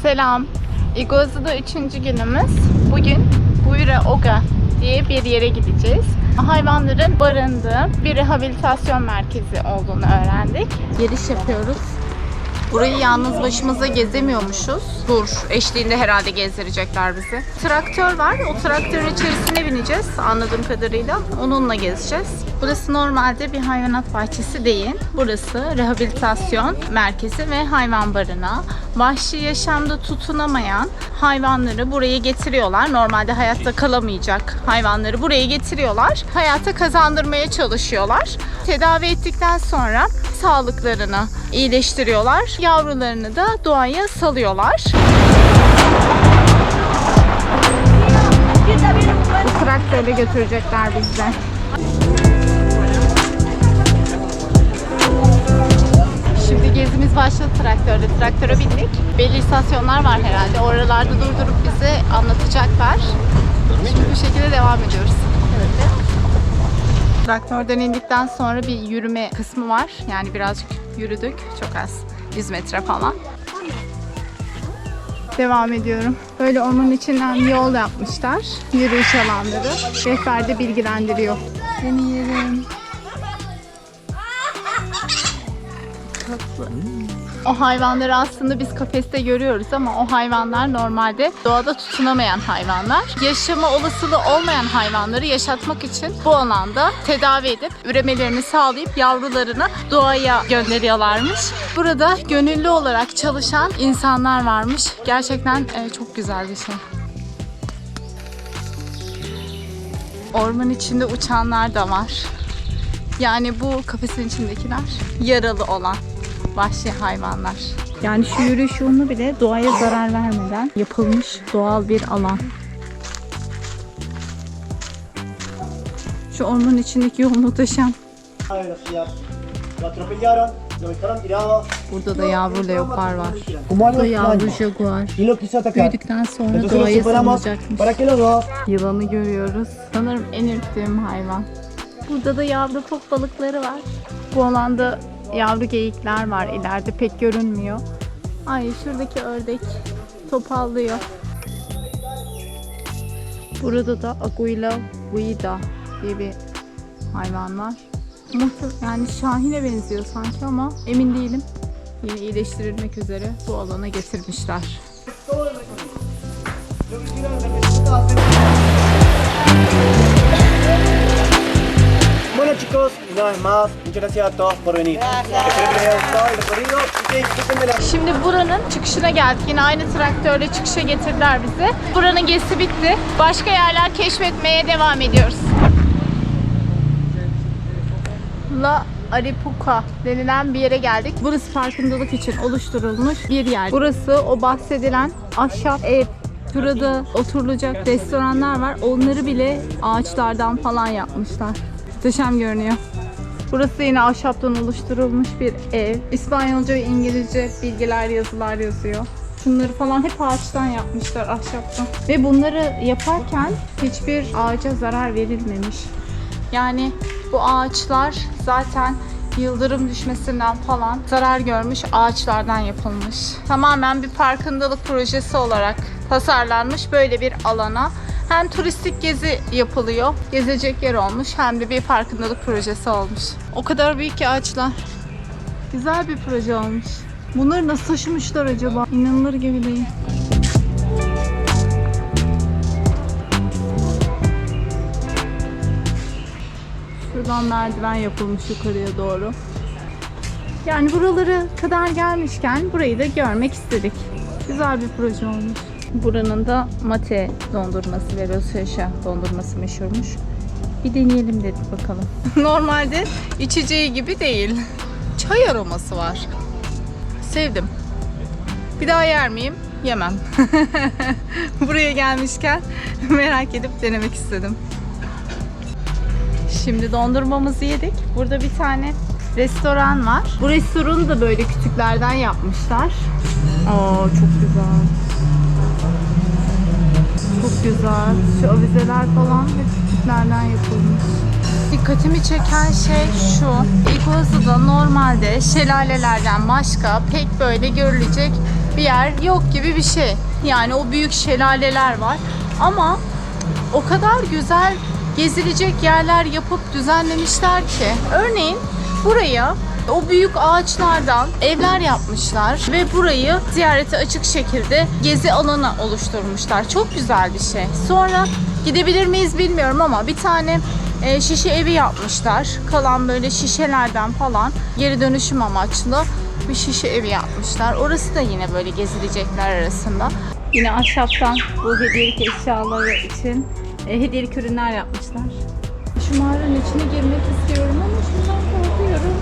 Selam. Iguazu'da 3. günümüz. Bugün Buira Oga diye bir yere gideceğiz. Hayvanların barındığı bir rehabilitasyon merkezi olduğunu öğrendik. Giriş yapıyoruz. Burayı yalnız başımıza gezemiyormuşuz. Tur eşliğinde herhalde gezdirecekler bizi. Traktör var. O traktörün içerisine bineceğiz anladığım kadarıyla. Onunla gezeceğiz. Burası normalde bir hayvanat bahçesi değil. Burası rehabilitasyon merkezi ve hayvan barınağı. Vahşi yaşamda tutunamayan hayvanları buraya getiriyorlar. Normalde hayatta kalamayacak hayvanları buraya getiriyorlar. Hayata kazandırmaya çalışıyorlar. Tedavi ettikten sonra sağlıklarını iyileştiriyorlar. Yavrularını da doğaya salıyorlar. Bu traktörle götürecekler bizi. Şimdi gezimiz başladı traktörde. Traktöre bindik. Belli istasyonlar var herhalde. Oralarda durdurup bize anlatacaklar. Şimdi bu şekilde devam ediyoruz. Evet. Traktörden indikten sonra bir yürüme kısmı var. Yani birazcık yürüdük. Çok az. 100 metre falan. Devam ediyorum. Böyle ormanın içinden yol yapmışlar. Yürüyüş alanları. Rehber de bilgilendiriyor. Seni yerim. Tatlı. O hayvanları aslında biz kafeste görüyoruz ama o hayvanlar normalde doğada tutunamayan hayvanlar. Yaşama olasılığı olmayan hayvanları yaşatmak için bu alanda tedavi edip üremelerini sağlayıp yavrularını doğaya gönderiyorlarmış. Burada gönüllü olarak çalışan insanlar varmış. Gerçekten çok güzel bir şey. Orman içinde uçanlar da var. Yani bu kafesin içindekiler yaralı olan vahşi hayvanlar. Yani şu yürüyüş yolunu bile doğaya zarar vermeden yapılmış doğal bir alan. Şu ormanın içindeki yol muhteşem. Burada da yavru leopar var. Burada yavru jaguar. Büyüdükten sonra doğaya salınacakmış. Yılanı görüyoruz. Sanırım en ürktüğüm hayvan. Burada da yavru fok balıkları var. Bu alanda yavru geyikler var. İleride pek görünmüyor. Ay şuradaki ördek topallıyor. Burada da Aguila Guida diye bir hayvan var. Yani şahine benziyor sanki ama emin değilim. Yine iyileştirilmek üzere bu alana getirmişler. Bueno chicos, una vez más, muchas gracias a todos por venir. Espero que les haya gustado el recorrido y que disfruten de la... Şimdi buranın çıkışına geldik. Yine aynı traktörle çıkışa getirdiler bizi. Buranın gezisi bitti. Başka yerler keşfetmeye devam ediyoruz. La Aripuca denilen bir yere geldik. Burası farkındalık için oluşturulmuş bir yer. Burası o bahsedilen ahşap ev. Şurada oturulacak restoranlar var. Onları bile ağaçlardan falan yapmışlar. Muhteşem görünüyor. Burası yine ahşaptan oluşturulmuş bir ev. İspanyolca ve İngilizce bilgiler, yazılar yazıyor. Şunları falan hep ağaçtan yapmışlar, ahşaptan. Ve bunları yaparken hiçbir ağaca zarar verilmemiş. Yani bu ağaçlar zaten yıldırım düşmesinden falan zarar görmüş ağaçlardan yapılmış. Tamamen bir farkındalık projesi olarak tasarlanmış böyle bir alana. Hem turistik gezi yapılıyor, gezecek yer olmuş, hem de bir farkındalık projesi olmuş. O kadar büyük ki ağaçlar. Güzel bir proje olmuş. Bunları nasıl taşımışlar acaba? İnanılır gibi değil. Şuradan merdiven yapılmış yukarıya doğru. Yani buralara kadar gelmişken burayı da görmek istedik. Güzel bir proje olmuş. Buranın da mate dondurması ve rosella dondurması meşhurmuş. Bir deneyelim dedik bakalım. Normalde içeceği gibi değil. Çay aroması var. Sevdim. Bir daha yer miyim? Yemem. Buraya gelmişken merak edip denemek istedim. Şimdi dondurmamızı yedik. Burada bir tane restoran var. Bu restoranı da böyle kütüklerden yapmışlar. Aa, çok güzel. Çok güzel. Şu avizeler falan hep kütüklerden yapılmış. Dikkatimi çeken şey şu. Iguazu'da normalde şelalelerden başka pek böyle görülecek bir yer yok gibi bir şey. Yani o büyük şelaleler var. Ama o kadar güzel gezilecek yerler yapıp düzenlemişler ki. Örneğin buraya o büyük ağaçlardan evler yapmışlar ve burayı ziyarete açık şekilde gezi alanı oluşturmuşlar. Çok güzel bir şey. Sonra gidebilir miyiz bilmiyorum ama bir tane şişe evi yapmışlar. Kalan böyle şişelerden falan geri dönüşüm amaçlı bir şişe evi yapmışlar. Orası da yine böyle gezilecekler arasında. Yine ahşaptan bu hediyelik eşyaları için hediyelik ürünler yapmışlar. Şu mağaranın içine girmek istiyorum ama şundan korkuyorum.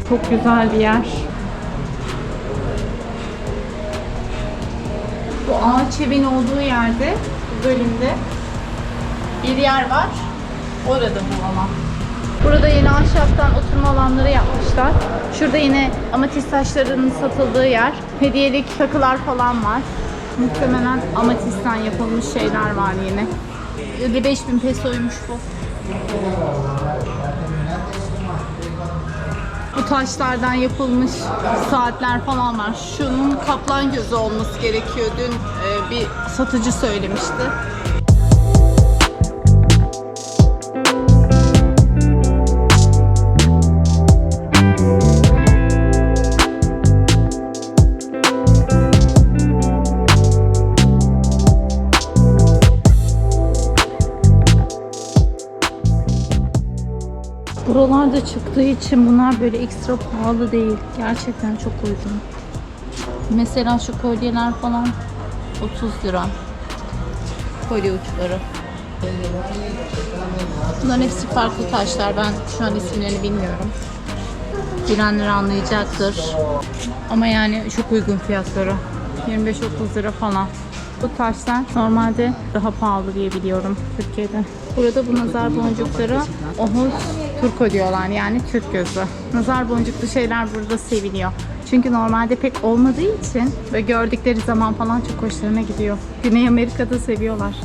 Çok güzel bir yer. Bu ağaç evin olduğu yerde, bu bölümde bir yer var. Orada bu alan. Burada yine ahşaptan oturma alanları yapmışlar. Şurada yine amatist taşlarının satıldığı yer. Hediyelik takılar falan var. Muhtemelen amatisten yapılmış şeyler var yine. 55.000 pesoymuş bu. Bu taşlardan yapılmış saatler falan var. Şunun kaplan gözü olması gerekiyor. Dün bir satıcı söylemişti. Buralarda çıktığı için bunlar böyle ekstra pahalı değil. Gerçekten çok uygun. Mesela şu kolyeler falan 30 lira. Kolye uçları. Bunların hepsi farklı taşlar. Ben şu an isimlerini bilmiyorum. Bilenler anlayacaktır. Ama yani çok uygun fiyatları. 25-30 lira falan. Bu taşlar normalde daha pahalı diye biliyorum Türkiye'de. Burada bu nazar boncukları Ohos Turko diyorlar, yani Türk gözü. Nazar boncuklu şeyler burada seviliyor. Çünkü normalde pek olmadığı için ve gördükleri zaman falan çok hoşlarına gidiyor. Güney Amerika'da seviyorlar.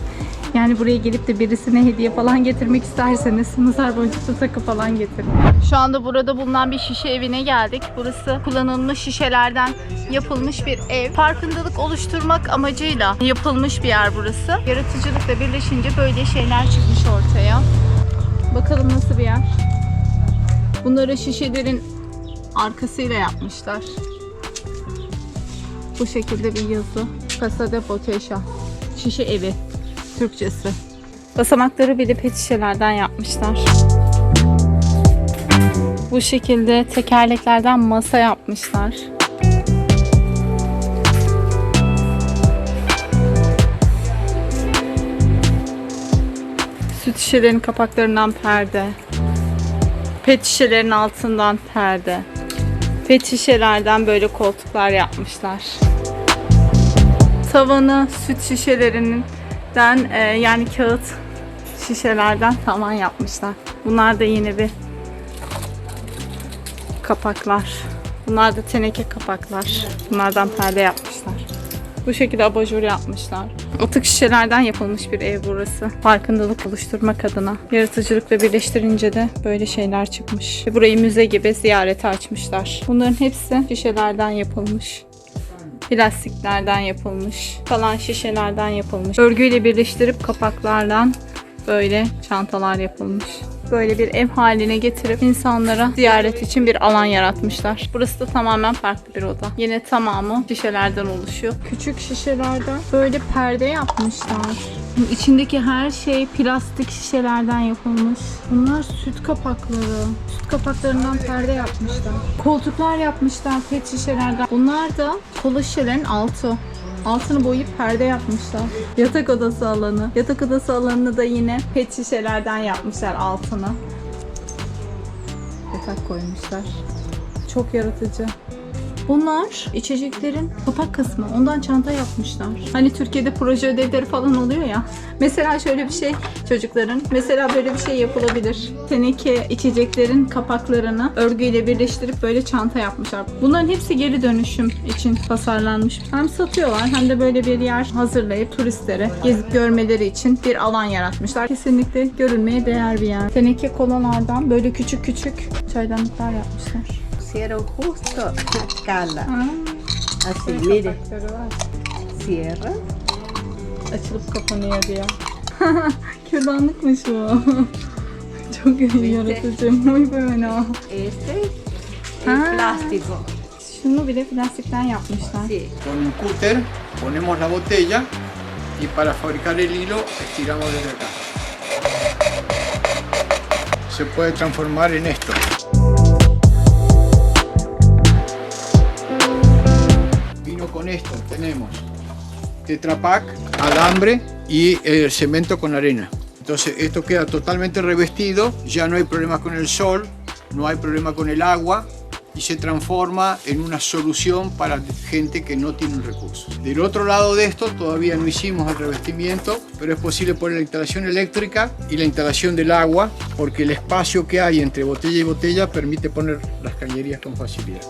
Yani buraya gelip de birisine hediye falan getirmek isterseniz nazar boncuklu takı falan getirin. Şu anda burada bulunan bir şişe evine geldik. Burası kullanılmış şişelerden yapılmış bir ev. Farkındalık oluşturmak amacıyla yapılmış bir yer burası. Yaratıcılıkla birleşince böyle şeyler çıkmış ortaya. Bakalım nasıl bir yer. Bunları şişelerin arkasıyla yapmışlar. Bu şekilde bir yazı. Casa de Botecha. Şişe evi. Türkçesi. Basamakları bile pet şişelerden yapmışlar. Bu şekilde tekerleklerden masa yapmışlar. Süt şişelerin kapaklarından perde. Pet şişelerin altından perde. Pet şişelerden böyle koltuklar yapmışlar. Tavanı süt şişelerinden yani kağıt şişelerden tavan yapmışlar. Bunlar da yine bir kapaklar. Bunlar da teneke kapaklar. Bunlardan perde yapmışlar. Bu şekilde abajur yapmışlar. Atık şişelerden yapılmış bir ev burası. Farkındalık oluşturmak adına. Yaratıcılıkla birleştirince de böyle şeyler çıkmış. Burayı müze gibi ziyarete açmışlar. Bunların hepsi şişelerden yapılmış. Plastiklerden yapılmış. Kalan şişelerden yapılmış. Örgüyle birleştirip kapaklardan böyle çantalar yapılmış. Böyle bir ev haline getirip insanlara ziyaret için bir alan yaratmışlar. Burası da tamamen farklı bir oda. Yine tamamı şişelerden oluşuyor. Küçük şişelerden böyle perde yapmışlar. İçindeki her şey plastik şişelerden yapılmış. Bunlar süt kapakları. Süt kapaklarından perde yapmışlar. Koltuklar yapmışlar pet şişelerden. Bunlar da kola şişelerin altı. Altını boyayıp perde yapmışlar. Yatak odası alanı. Yatak odası alanını da yine pet şişelerden yapmışlar altını. Yatak koymuşlar. Çok yaratıcı. Bunlar içeceklerin kapak kısmı. Ondan çanta yapmışlar. Hani Türkiye'de proje ödevleri falan oluyor ya. Mesela şöyle bir şey çocukların. Mesela böyle bir şey yapılabilir. Teneke içeceklerin kapaklarını örgüyle birleştirip böyle çanta yapmışlar. Bunların hepsi geri dönüşüm için tasarlanmış. Hem satıyorlar hem de böyle bir yer hazırlayıp turistlere gezip görmeleri için bir alan yaratmışlar. Kesinlikle görülmeye değer bir yer. Teneke kolalardan böyle küçük küçük çaydanlıklar yapmışlar. hicieron justo a escala. Así, Böyle mire, kapakları var. cierra. Açılıp kapanıyor diyor. Kürdanlıkmış bu. Çok iyi yaratıcı. Muy bueno. Este es Ah. plástico. Şunu bile plastikten yapmışlar. Sí. Con un cúter ponemos la botella y para fabricar el hilo estiramos desde acá. Se puede transformar en esto. Vino con esto, tenemos Tetra Pak, alambre y el cemento con arena. Entonces esto queda totalmente revestido, ya no hay problema con el sol, no hay problema con el agua y se transforma en una solución para gente que no tiene recursos. Del otro lado de esto todavía no hicimos el revestimiento, pero es posible poner la instalación eléctrica y la instalación del agua, porque el espacio que hay entre botella y botella permite poner las cañerías con facilidad.